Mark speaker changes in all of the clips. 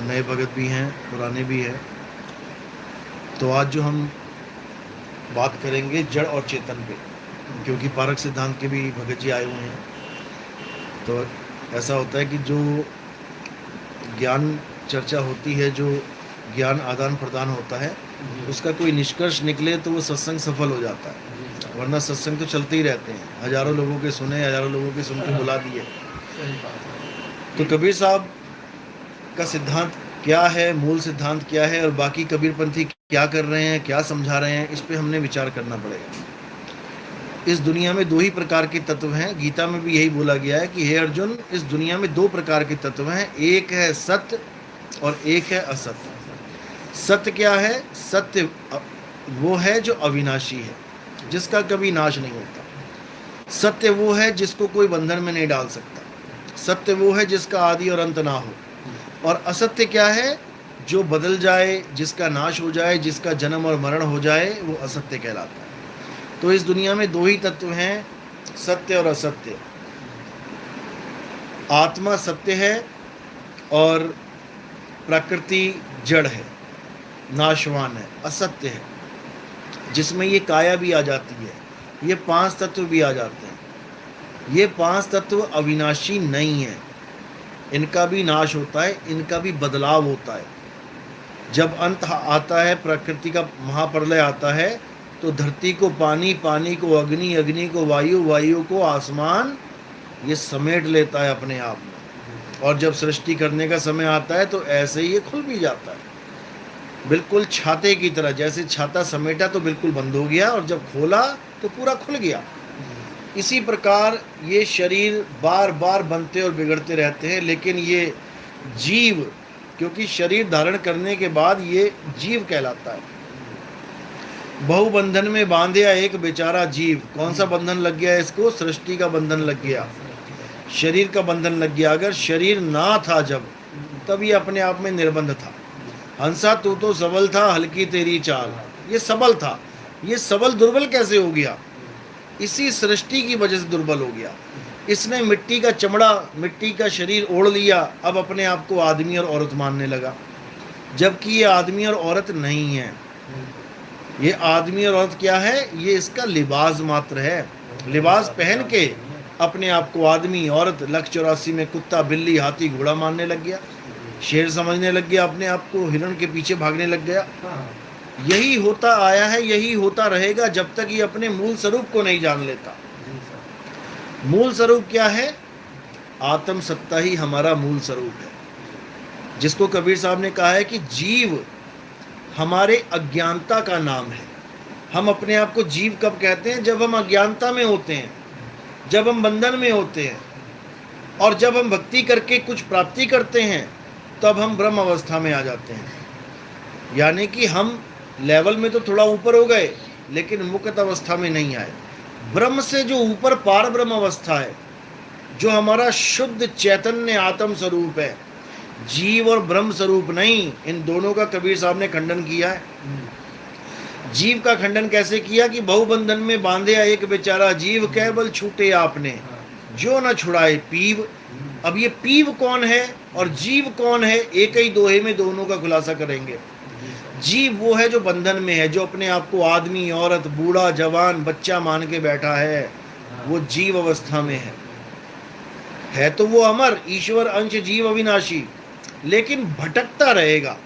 Speaker 1: नए भगत भी हैं, पुराने भी हैं। तो आज जो हम बात करेंगे जड़ और चेतन पे, क्योंकि पारक सिद्धांत के भी भगत जी आए हुए हैं। तो ऐसा होता है कि जो ज्ञान चर्चा होती है, जो ज्ञान आदान प्रदान होता है, उसका कोई निष्कर्ष निकले तो वो सत्संग सफल हो जाता है। वरना सत्संग तो चलते ही रहते हैं, हजारों लोगों के सुने, हजारों लोगों के सुन के बुला दिए। तो कबीर साहब का सिद्धांत क्या है, मूल सिद्धांत क्या है, और बाकी कबीरपंथी क्या कर रहे हैं, क्या समझा रहे हैं, इस पे हमने विचार करना पड़ेगा। इस दुनिया में दो ही प्रकार के तत्व हैं। गीता में भी यही बोला गया है कि हे अर्जुन, इस दुनिया में दो प्रकार के तत्व हैं, एक है सत्य और एक है असत्य। सत्य क्या है? सत्य वो है जो अविनाशी है, जिसका कभी नाश नहीं होता। सत्य वो है जिसको कोई बंधन में नहीं डाल सकता। सत्य वो है जिसका आदि और अंत ना हो। और असत्य क्या है? जो बदल जाए, जिसका नाश हो जाए, जिसका जन्म और मरण हो जाए, वो असत्य कहलाता है। तो इस दुनिया में दो ही तत्व हैं, सत्य और असत्य। आत्मा सत्य है और प्रकृति जड़ है, नाशवान है, असत्य है, जिसमें ये काया भी आ जाती है, ये पांच तत्व भी आ जाते हैं। ये पांच तत्व अविनाशी नहीं है, इनका भी नाश होता है, इनका भी बदलाव होता है। जब अंत आता है, प्रकृति का महाप्रलय आता है, तो धरती को पानी, पानी को अग्नि, अग्नि को वायु, वायु को आसमान, ये समेट लेता है अपने आप में। और जब सृष्टि करने का समय आता है तो ऐसे ही ये खुल भी जाता है, बिल्कुल छाते की तरह। जैसे छाता समेटा तो बिल्कुल बंद हो गया, और जब खोला तो पूरा खुल गया। इसी प्रकार ये शरीर बार बार बनते और बिगड़ते रहते हैं, लेकिन ये जीव, क्योंकि शरीर धारण करने के बाद ये जीव कहलाता है। बहुबंधन में बांधया एक बेचारा जीव। कौन सा बंधन लग गया इसको? सृष्टि का बंधन लग गया, शरीर का बंधन लग गया। अगर शरीर ना था जब, तब ये अपने आप में निर्बंध था। हंसा तू तो सबल था, हल्की तेरी चाल। ये सबल था, ये सबल दुर्बल कैसे हो गया? इसी सृष्टि की वजह से दुर्बल हो गया। इसने मिट्टी का चमड़ा, मिट्टी का शरीर ओढ़ लिया, अब अपने आप को आदमी और औरत मानने लगा, जबकि ये आदमी और औरत नहीं है। ये आदमी और औरत क्या है? ये इसका लिबास मात्र है। लिबास पहन के अपने आप को आदमी, औरत, लक्ष्य 84 में कुत्ता, बिल्ली, हाथी, घोड़ा मानने लग गया, शेर समझने लग गया, अपने आप को हिरण के पीछे भागने लग गया। यही होता आया है, यही होता रहेगा जब तक ये अपने मूल स्वरूप को नहीं जान लेता। मूल स्वरूप क्या है? आत्म सत्ता ही हमारा मूल स्वरूप है, जिसको कबीर साहब ने कहा है कि जीव हमारे अज्ञानता का नाम है। हम अपने आप को जीव कब कहते हैं? जब हम अज्ञानता में होते हैं, जब हम बंधन में होते हैं, और जब हम भक्ति करके कुछ प्राप्ति करते हैं, तब हम ब्रह्म अवस्था में आ जाते हैं। यानी कि हम लेवल में तो थोड़ा ऊपर हो गए, लेकिन मुक्त अवस्था में नहीं आए। ब्रह्म से जो ऊपर पार ब्रह्म अवस्था है, जो हमारा शुद्ध चैतन्य आत्म स्वरूप है, जीव और ब्रह्म स्वरूप नहीं। इन दोनों का कबीर साहब ने खंडन किया है। जीव का खंडन कैसे किया कि बहुबंधन में बांधे एक बेचारा जीव, केवल छूटे आपने जो न छुड़ाए पीव। अब ये पीव कौन है और जीव कौन है? एक ही दोहे में दोनों का खुलासा करेंगे। जीव वो है जो बंधन में है, जो अपने आप को आदमी, औरत, बूढ़ा, जवान, बच्चा मान के बैठा है, वो जीव अवस्था में है तो वो अमर, ईश्वर अंश, जीव अविनाशी, लेकिन भटकता रहेगा।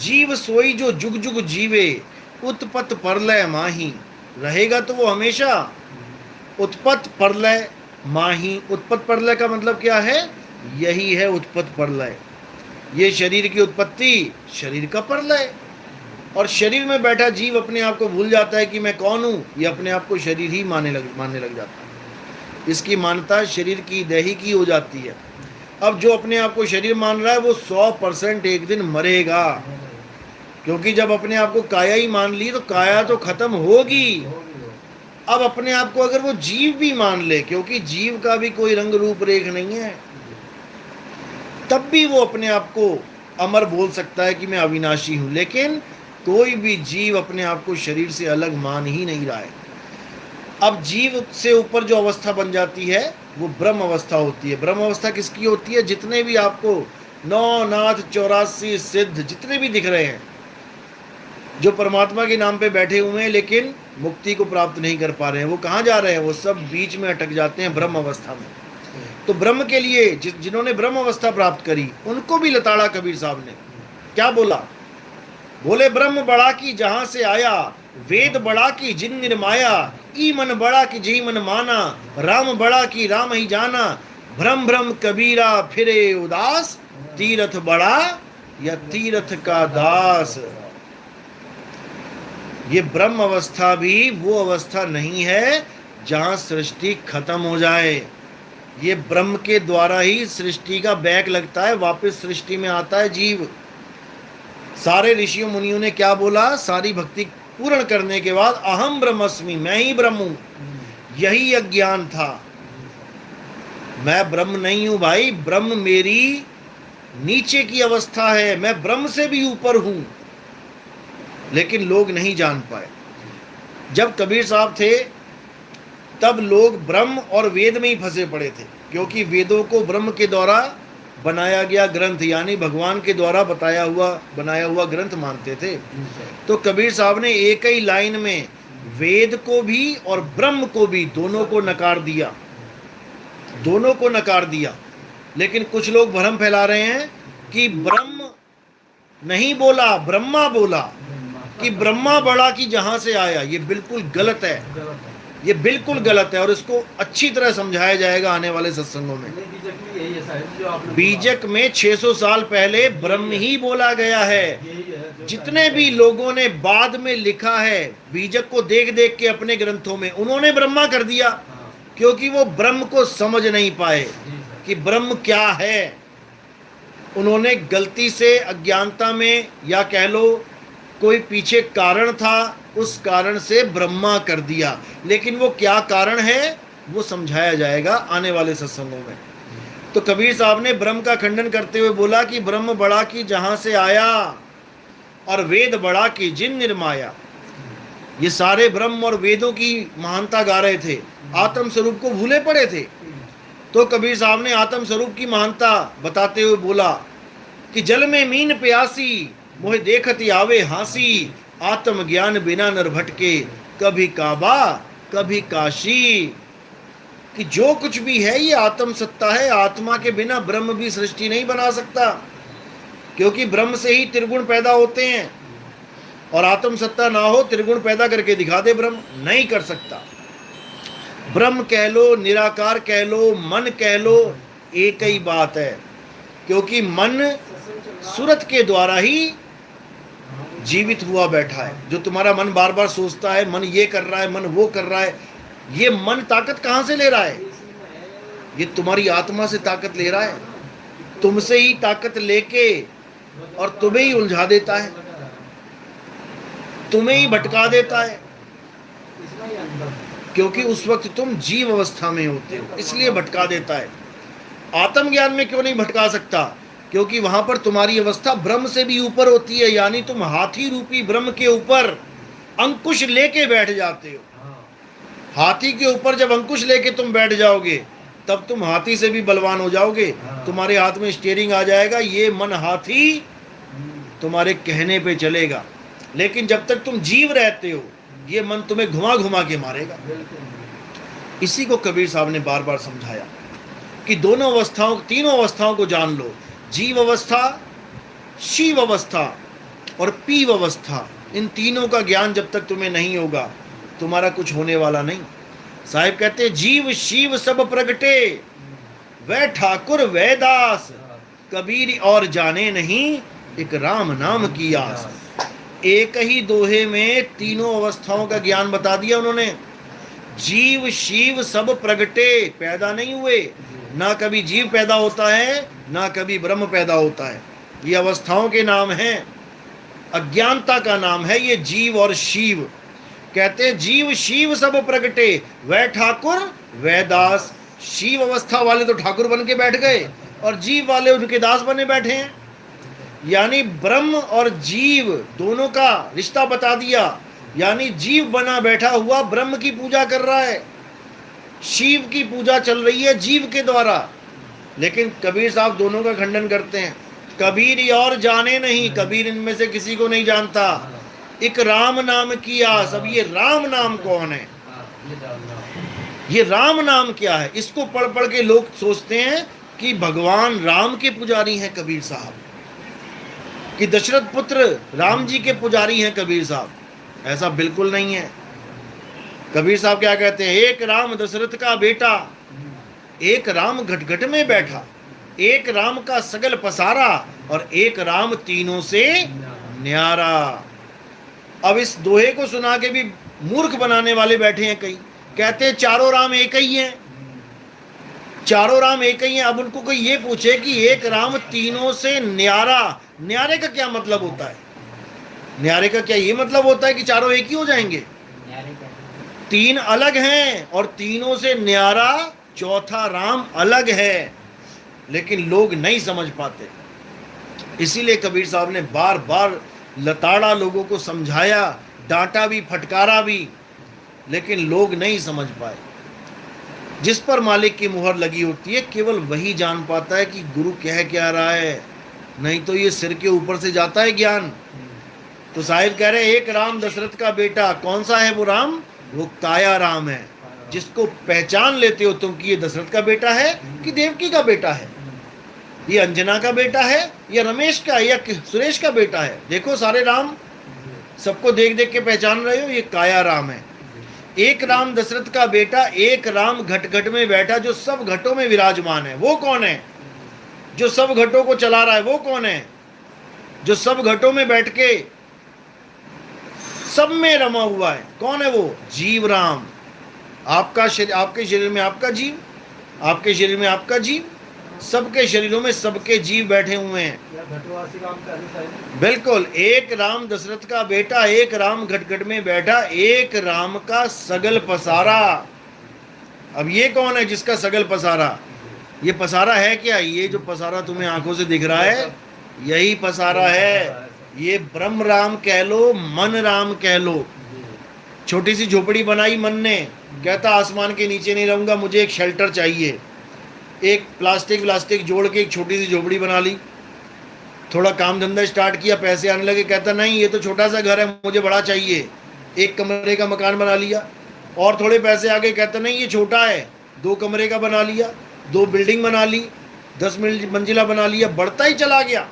Speaker 1: जीव सोई जो जुग जुग जीवे, उत्पत परलय माही। रहेगा तो वो हमेशा उत्पत परलय माही। उत्पत परलय का मतलब क्या है? यही है उत्पत परलय। ये शरीर की उत्पत्ति, शरीर का परलय। और शरीर में बैठा जीव अपने आप को भूल जाता है कि मैं कौन हूँ। ये अपने आप को शरीर ही मानने लग जाता है। इसकी मान्यता शरीर की, देही की हो जाती है। अब जो अपने आप को शरीर मान रहा है, वो 100% एक दिन मरेगा, क्योंकि जब अपने आप को काया ही मान ली तो काया तो खत्म होगी। अब अपने आप को अगर वो जीव भी मान ले, क्योंकि जीव का भी कोई रंग रूप रेख नहीं है, तब भी वो अपने आप को अमर बोल सकता है कि मैं अविनाशी हूं। लेकिन कोई भी जीव अपने आप को शरीर से अलग मान ही नहीं रहा है। अब जीव से ऊपर जो अवस्था बन जाती है, वो ब्रह्म अवस्था होती है। ब्रह्म अवस्था किसकी होती है? जितने भी आपको 9 नाथ 84 सिद्ध जितने भी दिख रहे हैं, जो परमात्मा के नाम पे बैठे हुए हैं लेकिन मुक्ति को प्राप्त नहीं कर पा रहे हैं, वो कहाँ जा रहे हैं? वो सब बीच में अटक जाते हैं ब्रह्म अवस्था में। तो ब्रह्म के लिए जिन्होंने ब्रह्म अवस्था प्राप्त करी उनको भी लताड़ा कबीर साहब ने क्या बोला? बोले ब्रह्म बड़ा की जहां से आया, वेद बड़ा की जिन निर्माया, ई मन बड़ा की जी मन माना, राम बड़ा की राम ही जाना, भ्रम भ्रम कबीरा फिरे उदास, तीरथ बड़ा या तीरथ का दास। ये ब्रह्म अवस्था भी वो अवस्था नहीं है जहां सृष्टि खत्म हो जाए। ये ब्रह्म के द्वारा ही सृष्टि का बैक लगता है, वापस सृष्टि में आता है जीव। सारे ऋषियों मुनियों ने क्या बोला? सारी भक्ति पूर्ण करने के बाद अहम ब्रह्मस्मि, मैं ही ब्रह्म हूं। यही अज्ञान था, मैं ब्रह्म नहीं हूं भाई, ब्रह्म मेरी नीचे की अवस्था है, मैं ब्रह्म से भी ऊपर हूं। लेकिन लोग नहीं जान पाए। जब कबीर साहब थे तब लोग ब्रह्म और वेद में ही फंसे पड़े थे, क्योंकि वेदों को ब्रह्म के द्वारा बनाया गया ग्रंथ यानी भगवान के द्वारा बनाया हुआ ग्रंथ मानते थे। तो कबीर साहब ने एक ही लाइन में वेद को भी और ब्रह्म को भी दोनों को नकार दिया, दोनों को नकार दिया। लेकिन कुछ लोग भ्रम फैला रहे हैं कि ब्रह्म नहीं बोला, ब्रह्मा बोला, कि ब्रह्मा बड़ा की जहां से आया। ये बिल्कुल गलत है, ये बिल्कुल गलत है और इसको अच्छी तरह समझाया जाएगा आने वाले सत्संगों में। बीजक में 600 साल पहले ब्रह्म ही बोला गया है। जितने भी लोगों ने बाद में लिखा है बीजक को देख देख के अपने ग्रंथों में, उन्होंने ब्रह्मा कर दिया, क्योंकि वो ब्रह्म को समझ नहीं पाए कि ब्रह्म क्या है। उन्होंने गलती से अज्ञानता में या कह लो कोई पीछे कारण था, उस कारण से ब्रह्मा कर दिया। लेकिन वो क्या कारण है वो समझाया जाएगा आने वाले सत्संगों में। तो कबीर साहब ने ब्रह्म का खंडन करते हुए बोला कि ब्रह्म बड़ा की जहां से आया और वेद बड़ा की जिन निर्माया। ये सारे ब्रह्म और वेदों की महानता गा रहे थे, आत्म स्वरूप को भूले पड़े थे। तो कबीर साहब ने आत्म स्वरूप की महानता बताते हुए बोला कि जल में मीन प्यासी, मोहे देखती आवे हासी, आत्म ज्ञान बिना नर भटके, कभी काबा कभी काशी। कि जो कुछ भी है ये आत्म सत्ता है, आत्मा के बिना ब्रह्म भी सृष्टि नहीं बना सकता, क्योंकि ब्रह्म से ही त्रिगुण पैदा होते हैं। और आत्म सत्ता ना हो, त्रिगुण पैदा करके दिखा दे ब्रह्म, नहीं कर सकता। ब्रह्म कह लो, निराकार कह लो, मन कह लो, एक ही बात है। क्योंकि मन सूरत के द्वारा ही जीवित हुआ बैठा है। जो तुम्हारा मन बार बार सोचता है, मन ये कर रहा है, मन वो कर रहा है, ये मन ताकत कहां से ले रहा है? ये तुम्हारी आत्मा से ताकत ले रहा है, तुमसे ही ताकत लेके और तुम्हें ही उलझा देता है, तुम्हें ही भटका देता है। क्योंकि उस वक्त तुम जीव अवस्था में होते हो, इसलिए भटका देता है। आत्मज्ञान में क्यों नहीं भटका सकता? क्योंकि वहां पर तुम्हारी अवस्था ब्रह्म से भी ऊपर होती है, यानी तुम हाथी रूपी ब्रह्म के ऊपर अंकुश लेके बैठ जाते हो। हाथी के ऊपर जब अंकुश लेके तुम बैठ जाओगे तब तुम हाथी से भी बलवान हो जाओगे। तुम्हारे हाथ में स्टीयरिंग आ जाएगा, ये मन हाथी तुम्हारे कहने पे चलेगा। लेकिन जब तक तुम जीव रहते हो ये मन तुम्हें घुमा घुमा के मारेगा। इसी को कबीर साहब ने बार बार समझाया कि दोनों अवस्थाओं, तीनों अवस्थाओं को जान लो। जीव अवस्था, शिव अवस्था और पीव अवस्था, इन तीनों का ज्ञान जब तक तुम्हें नहीं होगा तुम्हारा कुछ होने वाला नहीं। साहिब कहते जीव शिव सब प्रगटे, वह ठाकुर वह दास, कबीर और जाने नहीं एक राम नाम की आस। एक ही दोहे में तीनों अवस्थाओं का ज्ञान बता दिया उन्होंने। जीव शिव सब प्रगटे, पैदा नहीं हुए, ना कभी जीव पैदा होता है ना कभी ब्रह्म पैदा होता है। ये अवस्थाओं के नाम हैं, अज्ञानता का नाम है ये जीव और शिव। कहते जीव शिव सब प्रगटे, वह ठाकुर वह दास। शिव अवस्था वाले तो ठाकुर बन के बैठ गए और जीव वाले उनके दास बने बैठे हैं। यानी ब्रह्म और जीव दोनों का रिश्ता बता दिया। यानी जीव बना बैठा हुआ ब्रह्म की पूजा कर रहा है, शिव की पूजा चल रही है जीव के द्वारा। लेकिन कबीर साहब दोनों का खंडन करते हैं। कबीर ये और जाने नहीं, कबीर इनमें से किसी को नहीं जानता। एक राम नाम की आस। अब ये राम नाम कौन है? ये राम नाम क्या है? इसको पढ़ पढ़ के लोग सोचते हैं कि भगवान राम के पुजारी हैं कबीर साहब, कि दशरथ पुत्र राम जी के पुजारी हैं कबीर साहब। ऐसा बिल्कुल नहीं है। कबीर साहब क्या कहते हैं? एक राम दशरथ का बेटा, एक राम घटघट में बैठा, एक राम का सगल पसारा, और एक राम तीनों से न्यारा। अब इस दोहे को सुना के भी मूर्ख बनाने वाले बैठे हैं कई, कहते हैं चारों राम एक ही हैं, चारों राम एक ही हैं। अब उनको कोई ये पूछे कि एक राम तीनों से न्यारा, न्यारे का क्या मतलब होता है? न्यारे का क्या ये मतलब होता है कि चारों एक ही हो जाएंगे? तीन अलग हैं और तीनों से न्यारा चौथा राम अलग है, लेकिन लोग नहीं समझ पाते। इसीलिए कबीर साहब ने बार बार लताड़ा लोगों को समझाया, डांटा भी, फटकारा भी, लेकिन लोग नहीं समझ पाए। जिस पर मालिक की मुहर लगी होती है केवल वही जान पाता है कि गुरु कह क्या रहा है, नहीं तो ये सिर के ऊपर से जाता है ज्ञान। तो साहिब कह रहे एक राम दशरथ का बेटा, कौन सा है वो राम? वो काया राम है, जिसको पहचान लेते हो तुम कि ये दशरथ का बेटा है कि देवकी का बेटा है, ये अंजना का बेटा है या रमेश का या सुरेश का बेटा है। देखो सारे राम सबको देख देख के पहचान रहे हो, ये काया राम है। एक राम दशरथ का बेटा, एक राम घट घट में बैठा, जो सब घटों में विराजमान है। वो कौन है? जो सब घटों को चला रहा है वो कौन है? जो सब घटों में बैठ के सब में रमा हुआ है, कौन है वो? जीव राम। आपका शरीर, आपके शरीर में आपका जीव, आपके शरीर में आपका जीव, सबके शरीरों में सबके जीव बैठे हुए हैं। बिल्कुल। एक राम दशरथ का बेटा, एक राम घटघट में बैठा, एक राम का सगल पसारा। अब ये कौन है जिसका सगल पसारा? ये पसारा है क्या? ये जो पसारा तुम्हें आंखों से दिख रहा है यही पसारा है। ये ब्रह्म राम कह लो, मन राम कह लो। छोटी सी झोपड़ी बनाई मन ने, कहता आसमान के नीचे नहीं रहूंगा, मुझे एक शेल्टर चाहिए। एक प्लास्टिक जोड़ के एक छोटी सी झोपड़ी बना ली। थोड़ा काम धंधा स्टार्ट किया, पैसे आने लगे, कहता नहीं ये तो छोटा सा घर है, मुझे बड़ा चाहिए। एक कमरे का मकान बना लिया। और थोड़े पैसे आ गए, कहता नहीं ये छोटा है, 2 कमरे का बना लिया, 2 बिल्डिंग बना ली, 10 मंजिला बना लिया। बढ़ता ही चला गया,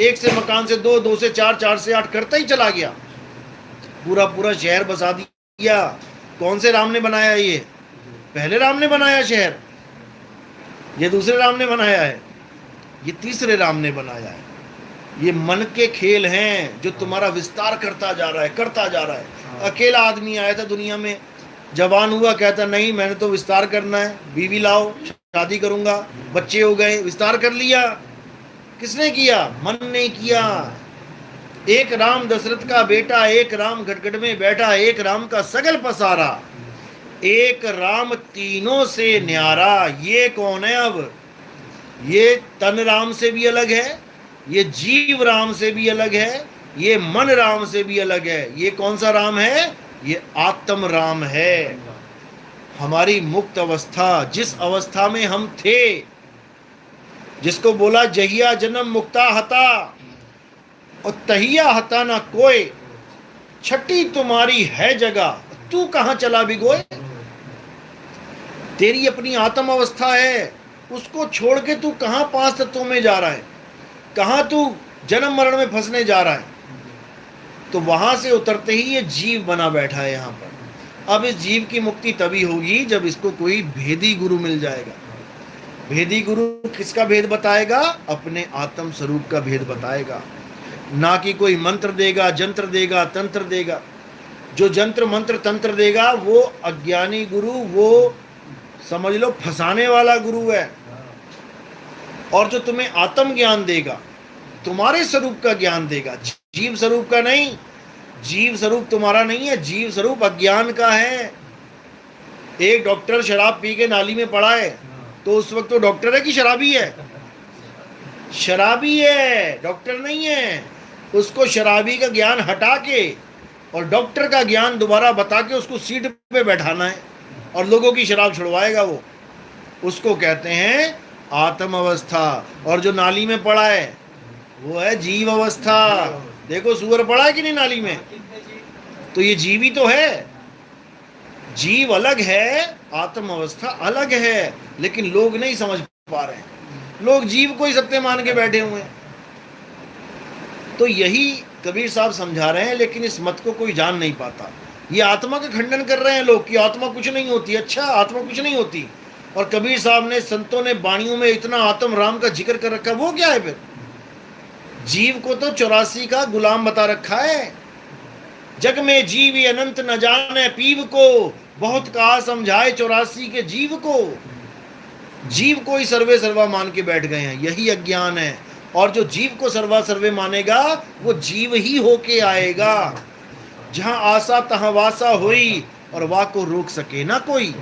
Speaker 1: 1 से मकान से 2, 2 से 4, 4 से 8 करता ही चला गया। पूरा पूरा शहर बसा दिया। कौन से राम ने बनाया? ये पहले राम ने बनाया शहर, ये दूसरे राम ने बनाया है, ये तीसरे राम ने बनाया है। ये मन के खेल हैं जो तुम्हारा विस्तार करता जा रहा है, करता जा रहा है। अकेला आदमी आया था दुनिया में, जवान हुआ, कहता नहीं मैंने तो विस्तार करना है, बीवी लाओ, शादी करूंगा, बच्चे हो गए, विस्तार कर लिया। किसने किया? मन ने किया। एक राम दशरथ का बेटा, एक राम घटघट में बैठा, एक राम का सगल पसारा, एक राम तीनों से न्यारा। ये कौन है? अब ये तन राम से भी अलग है, ये जीव राम से भी अलग है, ये मन राम से भी अलग है। ये कौन सा राम है? ये आत्म राम है। हमारी मुक्त अवस्था, जिस अवस्था में हम थे, जिसको बोला जहिया जन्म मुक्ता हता और तहिया हता ना कोई, छठी तुम्हारी है जगह, तू कहां चला भिगोए। तेरी अपनी आत्म अवस्था है, उसको छोड़ के तू कहां 5 तत्वों में जा रहा है, कहां तू जन्म मरण में फंसने जा रहा है। तो वहां से उतरते ही ये जीव बना बैठा है यहाँ पर। अब इस जीव की मुक्ति तभी होगी जब इसको कोई भेदी गुरु मिल जाएगा। भेदी गुरु किसका भेद बताएगा? अपने आत्म स्वरूप का भेद बताएगा, ना कि कोई मंत्र देगा, जंत्र देगा, तंत्र देगा। जो जंत्र मंत्र तंत्र देगा वो अज्ञानी गुरु, वो समझ लो फंसाने वाला गुरु है। और जो तुम्हें आत्म ज्ञान देगा, तुम्हारे स्वरूप का ज्ञान देगा, जीव स्वरूप का नहीं। जीव स्वरूप तुम्हारा नहीं है, जीव स्वरूप अज्ञान का है। एक डॉक्टर शराब पी के नाली में पड़ा है, तो उस वक्त तो डॉक्टर है कि शराबी है? शराबी है, डॉक्टर नहीं है। उसको शराबी का ज्ञान हटा के और डॉक्टर का ज्ञान दोबारा बता के उसको सीट पे बैठाना है और लोगों की शराब छुड़वाएगा वो। उसको कहते हैं आत्म अवस्था। और जो नाली में पड़ा है वो है जीव अवस्था। देखो सुअर पड़ा है कि नहीं नाली में, तो ये जीव ही तो है। जीव अलग है, आत्म अवस्था अलग है, लेकिन लोग नहीं समझ पा रहे हैं। लोग जीव को ही सत्य मान के बैठे हुए हैं। तो यही कबीर साहब समझा रहे हैं, लेकिन इस मत को कोई जान नहीं पाता। ये आत्मा का खंडन कर रहे हैं लोग कि आत्मा कुछ नहीं होती। अच्छा, आत्मा कुछ नहीं होती, और कबीर साहब ने, संतों ने वाणियों में इतना आत्म राम का जिक्र कर रखा, वो क्या है फिर? जीव को तो 84 का गुलाम बता रखा है। जग में जीव अनंत न जाने पीव को, बहुत कहा समझाए 84 के जीव को। जीव को ही सर्वे सर्वा मान के बैठ गए हैं, यही अज्ञान है। और जो जीव को सर्वा सर्वे मानेगा वो जीव ही होके आएगा। जहां आशा तहां वासा हुई, और वाह को रोक सके ना कोई।